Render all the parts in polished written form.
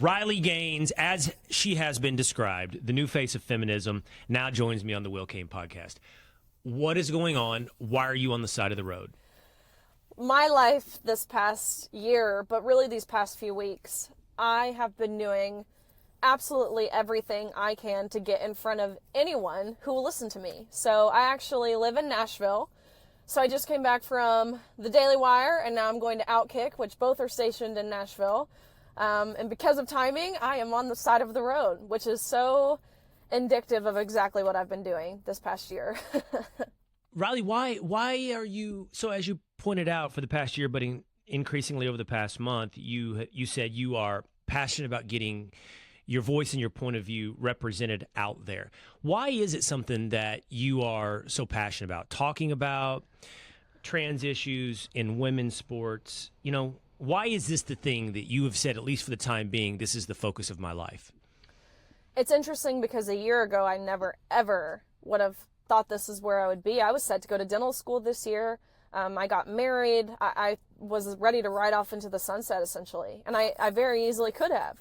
Riley Gaines, as she has been described, the new face of feminism, now joins me on the Cain Podcast. What is going on? Why are you on the side of the road? My life this past year, but really these past few weeks, I have been doing absolutely everything I can to get in front of anyone who will listen to me. So I actually live in Nashville. So I just came back from the Daily Wire, and now I'm going to Outkick, which both are stationed in Nashville. And because of timing, I am on the side of the road, which is so indicative of exactly what I've been doing this past year. Riley, why are you, so as you pointed out for the past year, but increasingly over the past month, you said you are passionate about getting your voice and your point of view represented out there. Why is it something that you are so passionate about? Talking about trans issues in women's sports, why is this the thing that you have said, at least for the time being, this is the focus of my life? It's interesting because a year ago, I never, ever would have thought this is where I would be. I was set to go to dental school this year. I got married. I was ready to ride off into the sunset, essentially. And I very easily could have.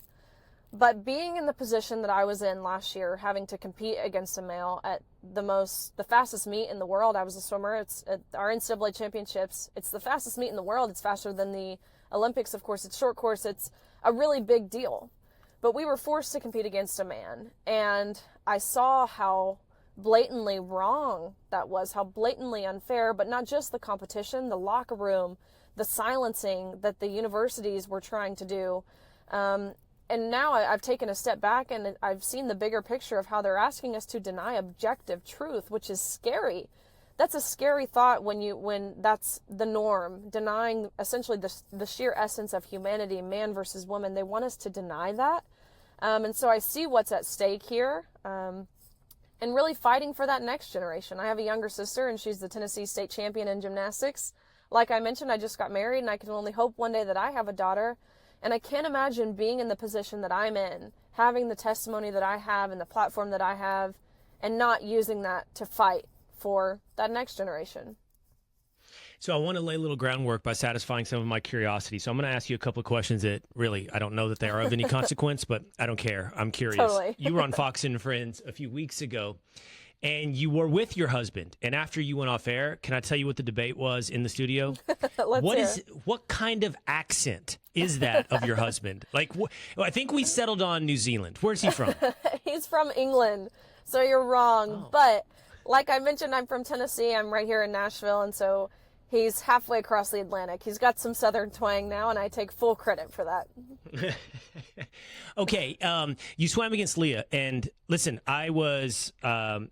But being in the position that I was in last year, having to compete against a male at the fastest meet in the world, I was a swimmer. It's at our NCAA championships. It's the fastest meet in the world. It's faster than the Olympics, of course. It's short course. It's a really big deal. But we were forced to compete against a man. And I saw how blatantly wrong that was, how blatantly unfair, but not just the competition, the locker room, the silencing that the universities were trying to do. And now I've taken a step back and I've seen the bigger picture of how they're asking us to deny objective truth, which is scary. That's a scary thought when that's the norm, denying essentially the sheer essence of humanity, man versus woman. They want us to deny that. And so I see what's at stake here, and really fighting for that next generation. I have a younger sister, and she's the Tennessee state champion in gymnastics. Like I mentioned, I just got married, and I can only hope one day that I have a daughter. And I can't imagine being in the position that I'm in, having the testimony that I have and the platform that I have, and not using that to fight for that next generation. So I want to lay a little groundwork by satisfying some of my curiosity. So I'm going to ask you a couple of questions that really, I don't know that they are of any consequence, but I don't care. I'm curious. Totally. You were on Fox and Friends a few weeks ago, and you were with your husband. And after you went off air, can I tell you what the debate was in the studio? What kind of accent is that of your husband? I think we settled on New Zealand. Where's he from? He's from England, so you're wrong. Oh. But like I mentioned, I'm from Tennessee. I'm right here in Nashville, and so he's halfway across the Atlantic. He's got some Southern twang now, and I take full credit for that. Okay, you swam against Leah, and listen, I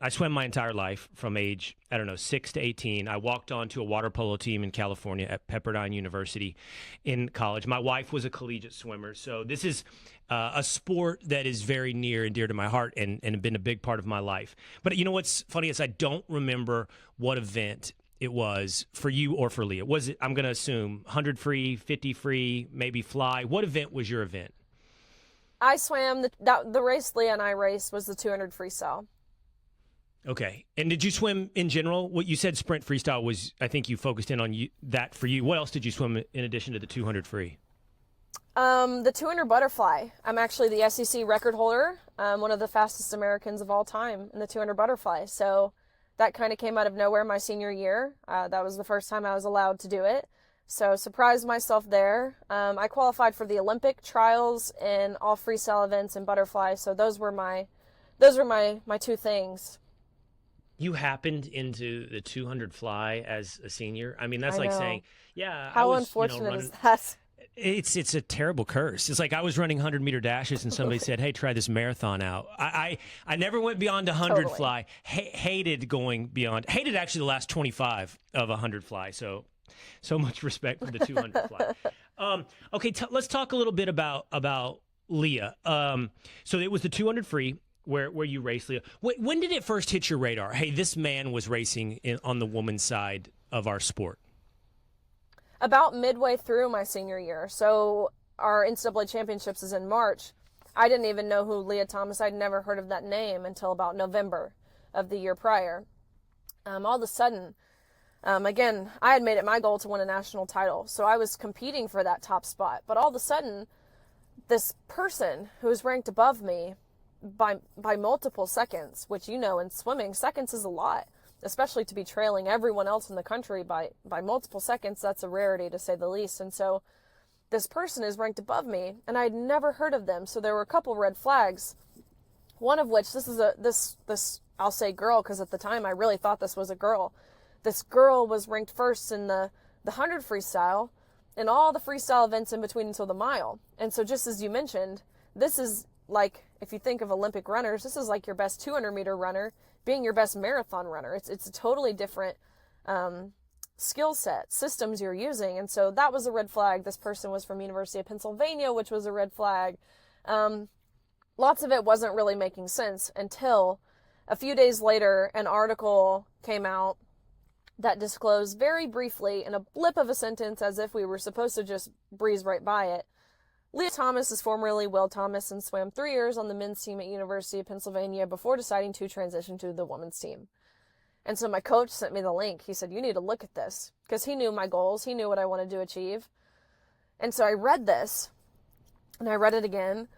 swam my entire life from age, 6 to 18. I walked on to a water polo team in California at Pepperdine University in college. My wife was a collegiate swimmer, so this is a sport that is very near and dear to my heart and been a big part of my life. But you know what's funny is I don't remember what event it was for you or for Leah. Was it, I'm going to assume, 100 free, 50 free, maybe fly? What event was your event? I swam, the race Leah and I raced was the 200 freestyle. Okay. And did you swim in general? What you said sprint freestyle was, I think you focused in on that for you. What else did you swim in addition to the 200 free? The 200 butterfly. I'm actually the SEC record holder, one of the fastest Americans of all time in the 200 butterfly. So that kind of came out of nowhere my senior year. That was the first time I was allowed to do it. So surprised myself there. I qualified for the Olympic trials in all freestyle events and butterfly. So those were my two things. You happened into the 200 fly as a senior. I mean, that's like saying, yeah. How unfortunate is that? It's a terrible curse. It's like I was running 100-meter dashes and somebody said, hey, try this marathon out. I never went beyond 100 Totally. fly. Hated going beyond. Hated actually the last 25 of 100 fly. So much respect for the 200 fly. Okay, let's talk a little bit about Leah. So it was the 200 free where you raced Leah. When did it first hit your radar? Hey, this man was racing on the woman's side of our sport. About midway through my senior year. So our NCAA championships is in March. I didn't even know who Leah Thomas. I'd never heard of that name until about November of the year prior. All of a sudden, again, I had made it my goal to win a national title. So I was competing for that top spot. But all of a sudden, this person who was ranked above me by multiple seconds, which, you know, in swimming, seconds is a lot, especially to be trailing everyone else in the country by multiple seconds. That's a rarity, to say the least. And so this person is ranked above me, and I'd never heard of them. So there were a couple red flags, one of which, this I'll say girl, because at the time I really thought this was a girl. This girl was ranked first in the 100 freestyle and all the freestyle events in between until the mile. And so just as you mentioned, this is like, if you think of Olympic runners, this is like your best 200 meter runner being your best marathon runner. It's a totally different skill set, systems you're using. And so that was a red flag. This person was from University of Pennsylvania, which was a red flag. Lots of it wasn't really making sense until a few days later, an article came out that disclosed very briefly, in a blip of a sentence, as if we were supposed to just breeze right by it, Leah Thomas is formerly Will Thomas and swam 3 years on the men's team at University of Pennsylvania before deciding to transition to the women's team. And so my coach sent me the link. He said, you need to look at this, because he knew my goals. He knew what I wanted to achieve. And so I read this, and I read it again,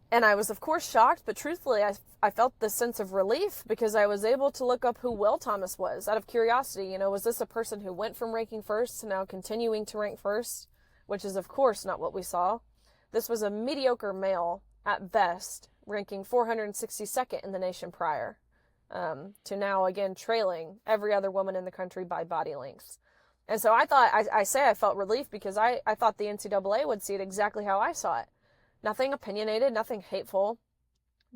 and I was, of course, shocked, but truthfully, I felt this sense of relief, because I was able to look up who Will Thomas was out of curiosity. You know, was this a person who went from ranking first to now continuing to rank first, which is, of course, not what we saw. This was a mediocre male at best, ranking 462nd in the nation prior, to now, again, trailing every other woman in the country by body length. And so I thought, I felt relief, because I thought the NCAA would see it exactly how I saw it. Nothing opinionated, nothing hateful,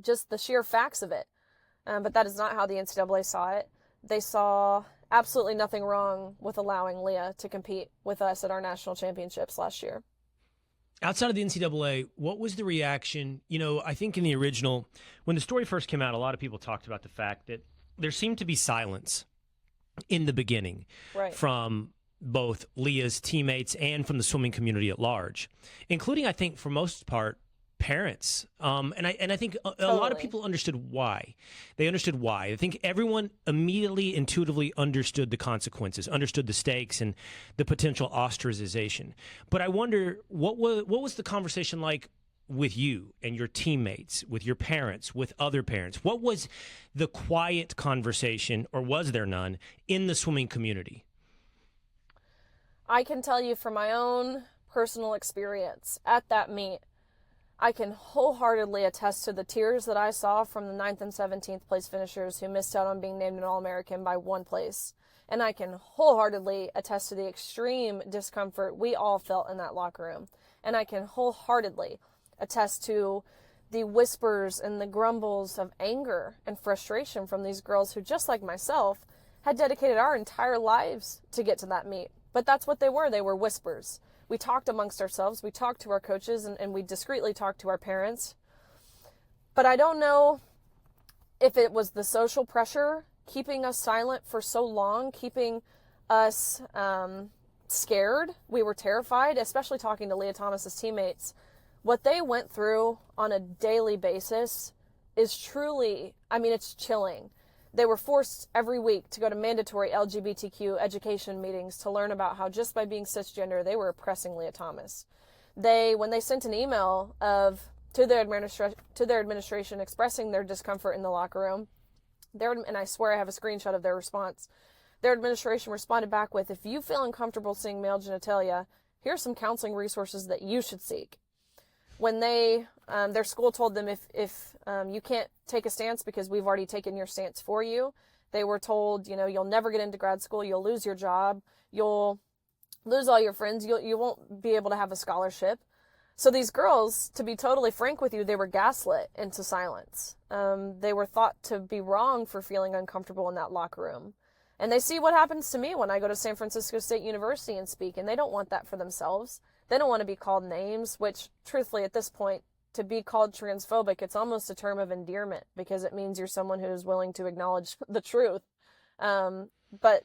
just the sheer facts of it. But that is not how the NCAA saw it. They saw absolutely nothing wrong with allowing Leah to compete with us at our national championships last year. Outside of the NCAA, what was the reaction? You know, I think in the original, when the story first came out, a lot of people talked about the fact that there seemed to be silence in the beginning, right, from both Leah's teammates and from the swimming community at large, including, I think, for most part, parents. And I think a lot of people understood why. They understood why. I think everyone immediately, intuitively understood the consequences, understood the stakes and the potential ostracization. But I wonder, what was the conversation like with you and your teammates, with your parents, with other parents? What was the quiet conversation, or was there none, in the swimming community? I can tell you from my own personal experience at that meet, I can wholeheartedly attest to the tears that I saw from the 9th and 17th place finishers who missed out on being named an All-American by 1 place. And I can wholeheartedly attest to the extreme discomfort we all felt in that locker room. And I can wholeheartedly attest to the whispers and the grumbles of anger and frustration from these girls who, just like myself, had dedicated our entire lives to get to that meet. But that's what they were. They were whispers. We talked amongst ourselves. We talked to our coaches, and we discreetly talked to our parents. But I don't know if it was the social pressure keeping us silent for so long, keeping us scared. We were terrified, especially talking to Leah Thomas's teammates. What they went through on a daily basis is truly, it's chilling. They were forced every week to go to mandatory LGBTQ education meetings to learn about how, just by being cisgender, they were oppressing Leah Thomas. When they sent an email to their administration expressing their discomfort in the locker room, and I swear I have a screenshot of their response, their administration responded back with, if you feel uncomfortable seeing male genitalia, here's some counseling resources that you should seek. When their school told them, if you can't take a stance because we've already taken your stance for you, they were told, you'll never get into grad school, you'll lose your job, you'll lose all your friends, you won't be able to have a scholarship. So these girls, to be totally frank with you, they were gaslit into silence. They were thought to be wrong for feeling uncomfortable in that locker room. And they see what happens to me when I go to San Francisco State University and speak, and they don't want that for themselves. They don't want to be called names, which, truthfully, at this point, to be called transphobic, it's almost a term of endearment, because it means you're someone who is willing to acknowledge the truth. But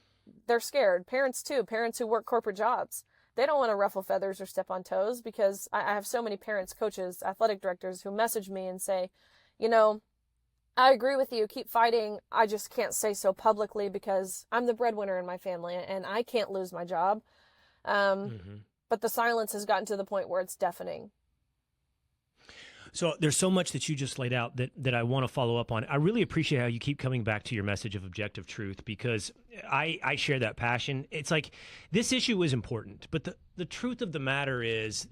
they're scared. Parents, too. Parents who work corporate jobs. They don't want to ruffle feathers or step on toes, because I have so many parents, coaches, athletic directors who message me and say, I agree with you, keep fighting. I just can't say so publicly because I'm the breadwinner in my family and I can't lose my job. But the silence has gotten to the point where it's deafening. So there's so much that you just laid out that I want to follow up on. I really appreciate how you keep coming back to your message of objective truth, because I share that passion. It's like this issue is important, but the truth of the matter is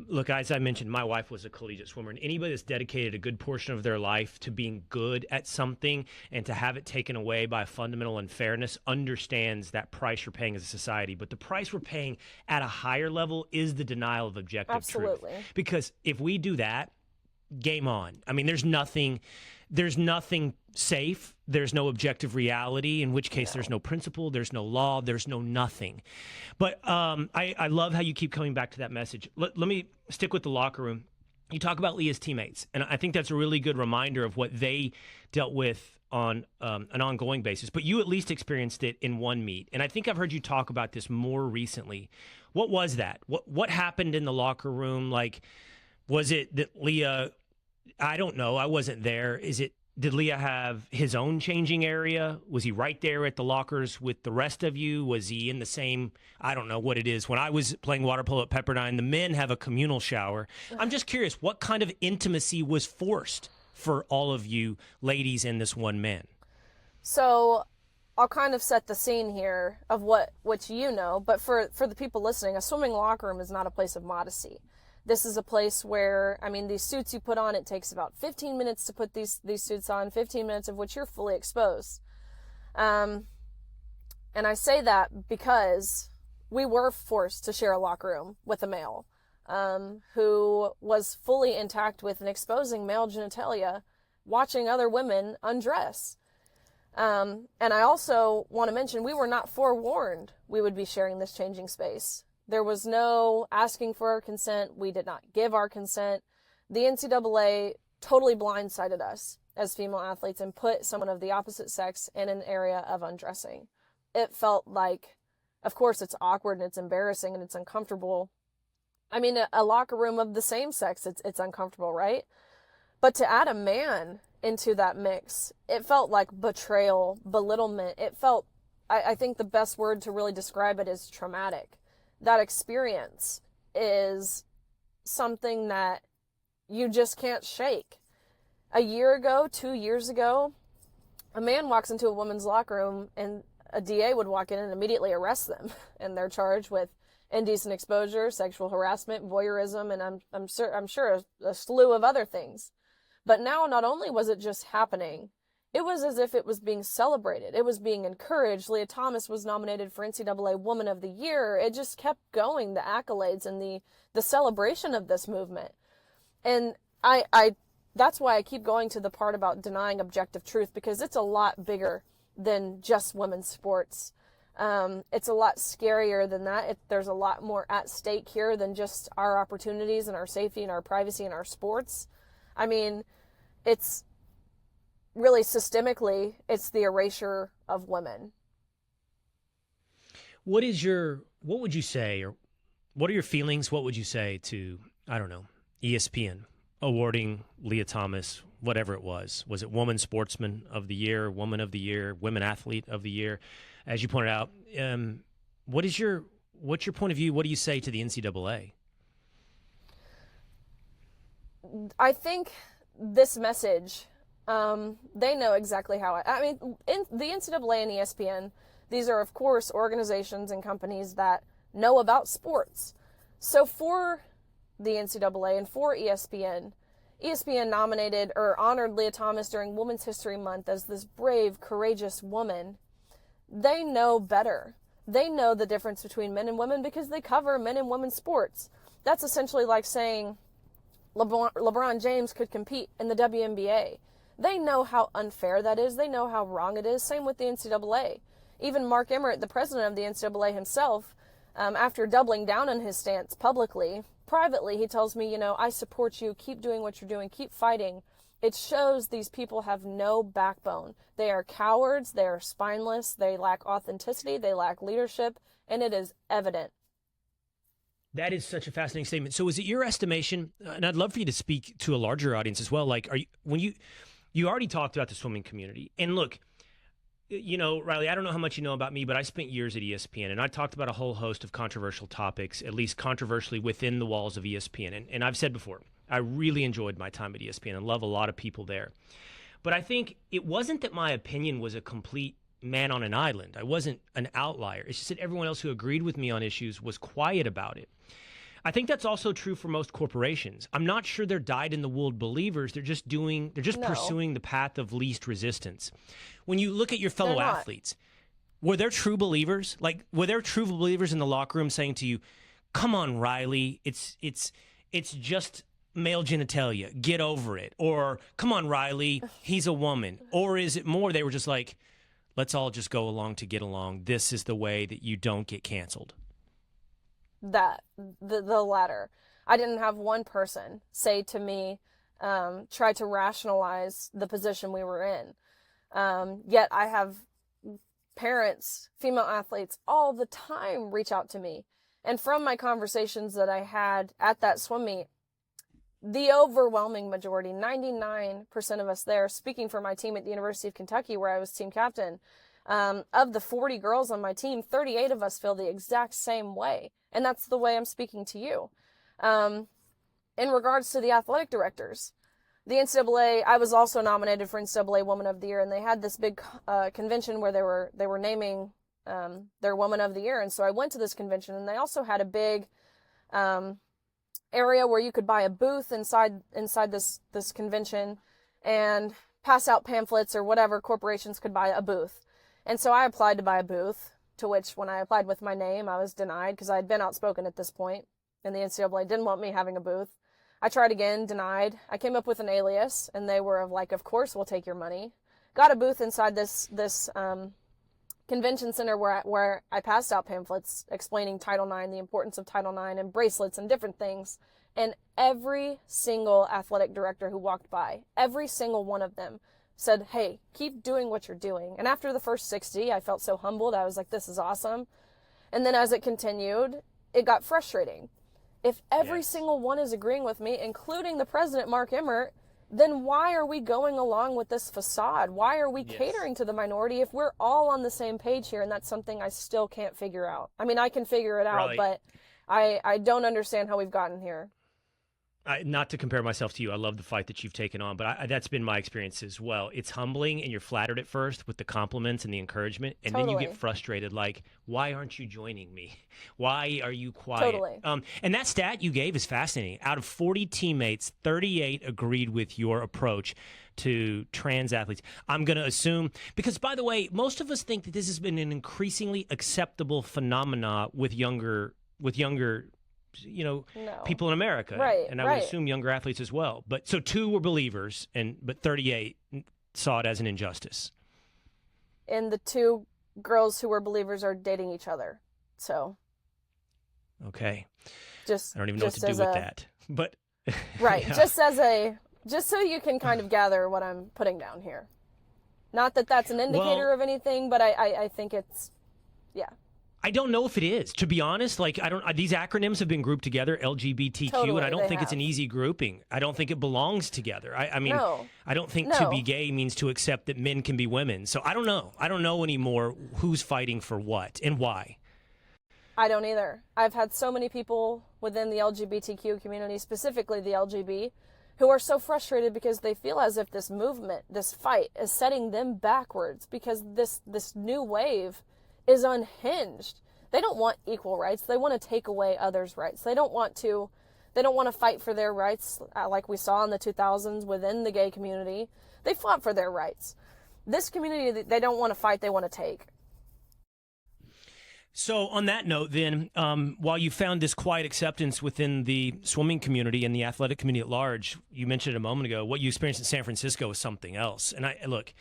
look, as I mentioned, my wife was a collegiate swimmer, and anybody that's dedicated a good portion of their life to being good at something and to have it taken away by fundamental unfairness understands that price you're paying as a society. But the price we're paying at a higher level is the denial of objective truth. Because if we do that, game on. I mean, there's nothing safe. There's no objective reality, in which case there's no principle, there's no law, there's no nothing. But I love how you keep coming back to that message. Let me stick with the locker room. You talk about Leah's teammates, and I think that's a really good reminder of what they dealt with on an ongoing basis. But you at least experienced it in one meet, and I think I've heard you talk about this more recently. What was that? What happened in the locker room? Like, was it that Leah, I don't know, I wasn't there. Did Leah have his own changing area? Was he right there at the lockers with the rest of you? Was he in the same, I don't know what it is. When I was playing water polo at Pepperdine, the men have a communal shower. I'm just curious, what kind of intimacy was forced for all of you ladies and this one man? So I'll kind of set the scene here of which you know, but for the people listening, a swimming locker room is not a place of modesty. This is a place where, I mean, these suits you put on, it takes about 15 minutes to put these suits on, 15 minutes of which you're fully exposed. And I say that because we were forced to share a locker room with a male who was fully intact with and exposing male genitalia, watching other women undress. And I also want to mention, we were not forewarned we would be sharing this changing space. There was no asking for our consent. We did not give our consent. The NCAA totally blindsided us as female athletes and put someone of the opposite sex in an area of undressing. It felt like, of course, it's awkward and it's embarrassing and it's uncomfortable. I mean, a locker room of the same sex, it's uncomfortable, right? But to add a man into that mix, it felt like betrayal, belittlement. It felt, I think the best word to really describe it is traumatic. That experience is something that you just can't shake. A year ago, 2 years ago, a man walks into a woman's locker room and a DA would walk in and immediately arrest them. And they're charged with indecent exposure, sexual harassment, voyeurism, and I'm sure a slew of other things. But now not only was it just happening, it was as if it was being celebrated. It was being encouraged. Leah Thomas was nominated for NCAA Woman of the Year. It just kept going, the accolades and the celebration of this movement. And I that's why I keep going to the part about denying objective truth, because it's a lot bigger than just women's sports. It's a lot scarier than that. There's a lot more at stake here than just our opportunities and our safety and our privacy and our sports. I mean, it's really systemically, it's the erasure of women. What would you say, or what are your feelings? What would you say to, I don't know, ESPN awarding Leah Thomas, whatever it was? Was it Woman Sportsman of the Year, Woman of the Year, Women Athlete of the Year? As you pointed out, what's your point of view? What do you say to the NCAA? I think this message, they know exactly how I mean, in the NCAA and ESPN, these are, of course, organizations and companies that know about sports. So for the NCAA and for ESPN nominated or honored Leah Thomas during Women's History Month as this brave, courageous woman. They know better. They know the difference between men and women because they cover men and women's sports. That's essentially like saying LeBron James could compete in the WNBA. They know how unfair that is. They know how wrong it is. Same with the NCAA. Even Mark Emmert, the president of the NCAA himself, after doubling down on his stance publicly, privately, he tells me, I support you. Keep doing what you're doing. Keep fighting. It shows these people have no backbone. They are cowards. They are spineless. They lack authenticity. They lack leadership. And it is evident. That is such a fascinating statement. So is it your estimation, and I'd love for you to speak to a larger audience as well, like, you already talked about the swimming community. And look, Riley, I don't know how much you know about me, but I spent years at ESPN, and I talked about a whole host of controversial topics, at least controversially within the walls of ESPN. And I've said before, I really enjoyed my time at ESPN and love a lot of people there. But I think it wasn't that my opinion was a complete man on an island. I wasn't an outlier. It's just that everyone else who agreed with me on issues was quiet about it. I think that's also true for most corporations. I'm not sure they're dyed-in-the-wool believers. They're just pursuing the path of least resistance. When you look at your fellow athletes, were there true believers? Like, were there true believers in the locker room saying to you, "Come on, Riley, it's just male genitalia, get over it," or "Come on, Riley, he's a woman"? Or is it more they were just like, "Let's all just go along to get along. This is the way that you don't get canceled"? The latter. I didn't have one person say to me, try to rationalize the position we were in. Yet I have parents, female athletes, all the time reach out to me. And from my conversations that I had at that swim meet, the overwhelming majority, 99% of us there, speaking for my team at the University of Kentucky, where I was team captain, of the 40 girls on my team, 38 of us feel the exact same way. And that's the way I'm speaking to you. In regards to the athletic directors, the NCAA, I was also nominated for NCAA Woman of the Year, and they had this big convention where they were naming their Woman of the Year. And so I went to this convention, and they also had a big area where you could buy a booth inside this convention and pass out pamphlets or whatever. Corporations could buy a booth. And so I applied to buy a booth, to which when I applied with my name, I was denied because I had been outspoken at this point, and the NCAA didn't want me having a booth. I tried again, denied. I came up with an alias, and they were like, "Of course we'll take your money." Got a booth inside this convention center where I passed out pamphlets explaining Title IX, the importance of Title IX, and bracelets and different things. And every single athletic director who walked by, every single one of them said, "Hey, keep doing what you're doing." And after the first 60, I felt so humbled. I was like, "This is awesome." And then as it continued, it got frustrating. If every single one is agreeing with me, including the president, Mark Emmert, then why are we going along with this facade? Why are we catering to the minority if we're all on the same page here? And that's something I still can't figure out. I mean, I can figure it out, but I don't understand how we've gotten here. Not to compare myself to you, I love the fight that you've taken on, but that's been my experience as well. It's humbling, and you're flattered at first with the compliments and the encouragement, and then you get frustrated, like, why aren't you joining me? Why are you quiet? Totally. And that stat you gave is fascinating. Out of 40 teammates, 38 agreed with your approach to trans athletes. I'm going to assume, because by the way, most of us think that this has been an increasingly acceptable phenomena with younger people in America. Right, and I would assume younger athletes as well. But so 2 were believers, but 38 saw it as an injustice. And the 2 girls who were believers are dating each other. So. Okay. I don't even know what to do with that. But right. Yeah. Just so you can kind of gather what I'm putting down here. Not that that's an indicator of anything, but I think it's, yeah. I don't know if it is, to be honest. Like, these acronyms have been grouped together, LGBTQ, and I don't think it's an easy grouping. I don't think it belongs together. I mean, I don't think to be gay means to accept that men can be women. So I don't know. I don't know anymore who's fighting for what and why. I don't either. I've had so many people within the LGBTQ community, specifically the LGB, who are so frustrated because they feel as if this movement, this fight, is setting them backwards because this new wave is unhinged. They don't want equal rights. They want to take away others' rights. They don't want to fight for their rights like we saw in the 2000s within the gay community. They fought for their rights. This community, they don't want to fight, they want to take. So on that note, then, while you found this quiet acceptance within the swimming community and the athletic community at large, you mentioned it a moment ago, what you experienced in San Francisco was something else. And look,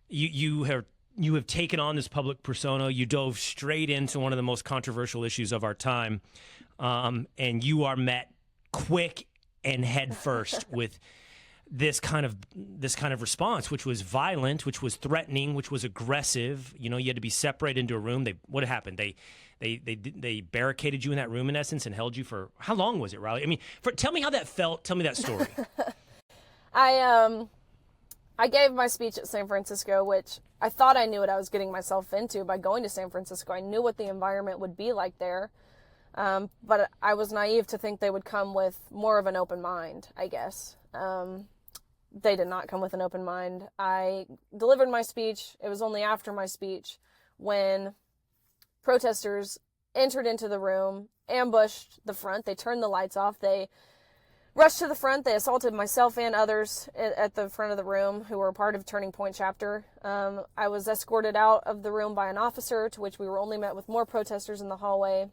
you have taken on this public persona. You dove straight into one of the most controversial issues of our time, and you are met quick and head first with this kind of response, which was violent, which was threatening, which was aggressive. You had to be separated into a room. What happened? They barricaded you in that room in essence and held you for how long was it, Riley? I mean, tell me how that felt. Tell me that story. I gave my speech at San Francisco, which I thought I knew what I was getting myself into by going to San Francisco. I knew what the environment would be like there. But I was naive to think they would come with more of an open mind, I guess. They did not come with an open mind. I delivered my speech. It was only after my speech when protesters entered into the room, ambushed the front. They turned the lights off. They rushed to the front. They assaulted myself and others at the front of the room who were part of Turning Point chapter. I was escorted out of the room by an officer, to which we were only met with more protesters in the hallway.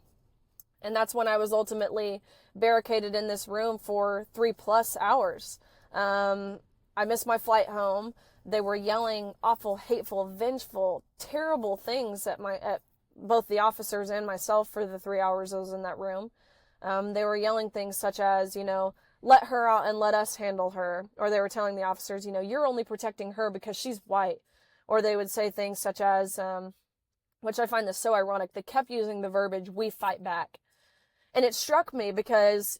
And that's when I was ultimately barricaded in this room for 3+ hours. I missed my flight home. They were yelling awful, hateful, vengeful, terrible things at both the officers and myself for the 3 hours I was in that room. They were yelling things such as, let her out and let us handle her. Or they were telling the officers, you're only protecting her because she's white. Or they would say things such as, which I find this so ironic, they kept using the verbiage, we fight back. And it struck me because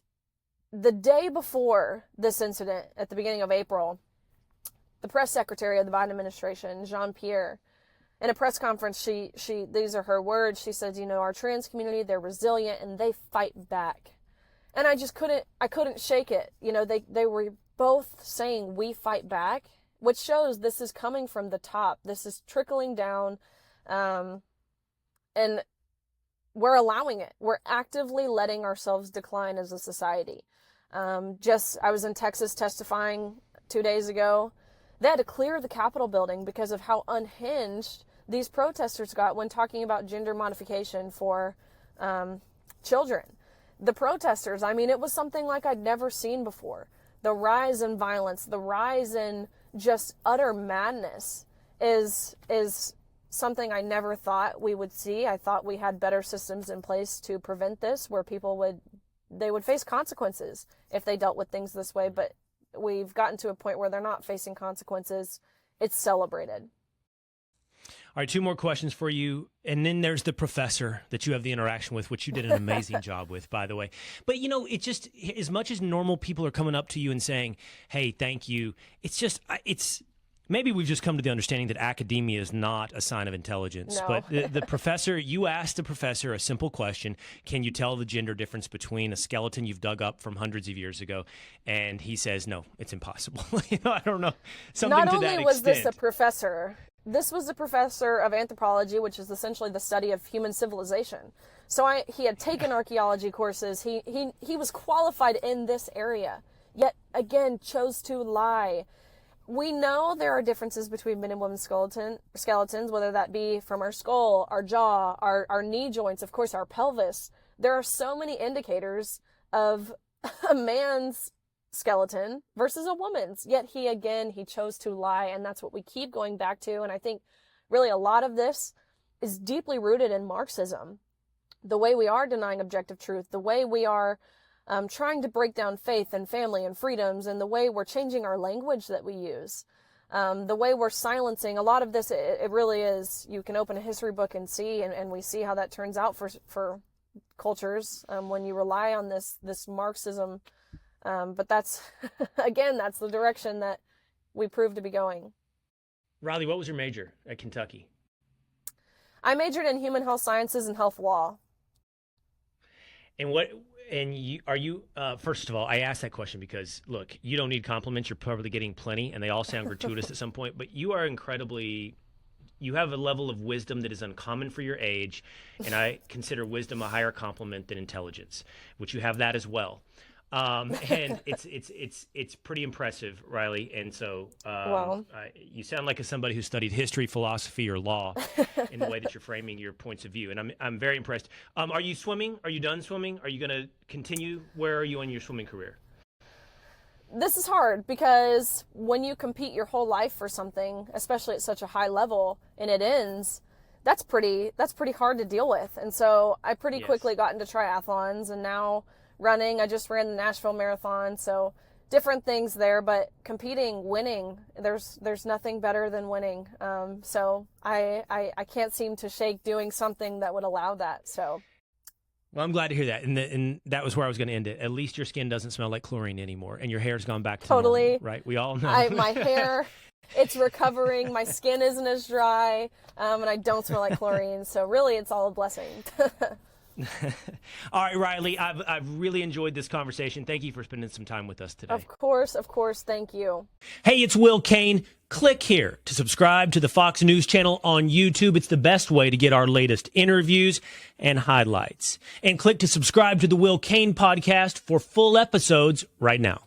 the day before this incident, at the beginning of April, the press secretary of the Biden administration, Jean-Pierre, in a press conference, she these are her words, she said, our trans community, they're resilient and they fight back. And I just couldn't shake it. They were both saying we fight back, which shows this is coming from the top. This is trickling down, and we're allowing it. We're actively letting ourselves decline as a society. I was in Texas testifying 2 days ago. They had to clear the Capitol building because of how unhinged these protesters got when talking about gender modification for children. The protesters, it was something like I'd never seen before. The rise in violence, the rise in just utter madness is something I never thought we would see. I thought we had better systems in place to prevent this, where people would face consequences if they dealt with things this way, but we've gotten to a point where they're not facing consequences. It's celebrated. All right, 2 more questions for you. And then there's the professor that you have the interaction with, which you did an amazing job with, by the way. But, it just, as much as normal people are coming up to you and saying, hey, thank you, maybe we've just come to the understanding that academia is not a sign of intelligence. No. But the professor, you asked the professor a simple question. Can you tell the gender difference between a skeleton you've dug up from hundreds of years ago? And he says, no, it's impossible. I don't know. Something Not to that only was extent. this a professor, this was a professor of anthropology, which is essentially the study of human civilization. So he had taken archaeology courses. He was qualified in this area, yet again chose to lie. We know there are differences between men and women's skeletons, whether that be from our skull, our jaw, our knee joints, of course, our pelvis. There are so many indicators of a man's skeleton versus a woman's, yet he chose to lie, and that's what we keep going back to. And I think really a lot of this is deeply rooted in Marxism. The way we are denying objective truth, the way we are trying to break down faith and family and freedoms, and the way we're changing our language that we use, the way we're silencing a lot of this. It really is, you can open a history book and see, and we see how that turns out for cultures when you rely on this Marxism. But that's, again, that's the direction that we prove to be going. Riley, what was your major at Kentucky? I majored in human health sciences and health law. First of all, I asked that question because, look, you don't need compliments. You're probably getting plenty, and they all sound gratuitous at some point, but you have a level of wisdom that is uncommon for your age, and I consider wisdom a higher compliment than intelligence, which you have that as well. And it's pretty impressive, Riley. And so you sound like somebody who studied history, philosophy, or law in the way that you're framing your points of view. And I'm very impressed. Are you swimming? Are you done swimming? Are you going to continue? Where are you in your swimming career? This is hard because when you compete your whole life for something, especially at such a high level, and it ends, that's pretty hard to deal with. And so I pretty quickly got into triathlons, and now running. I just ran the Nashville Marathon, so different things there, but competing, winning, there's nothing better than winning. So I can't seem to shake doing something that would allow that. So. Well, I'm glad to hear that. And that was where I was going to end it. At least your skin doesn't smell like chlorine anymore, and your hair's gone back to totally normal, right? We all know. My hair, it's recovering. My skin isn't as dry, and I don't smell like chlorine. So really, it's all a blessing. All right, Riley, I've really enjoyed this conversation. Thank you for spending some time with us today. Of course. Thank you. Hey, it's Will Cain. Click here to subscribe to the Fox News channel on YouTube. It's the best way to get our latest interviews and highlights. And click to subscribe to the Will Cain Podcast for full episodes right now.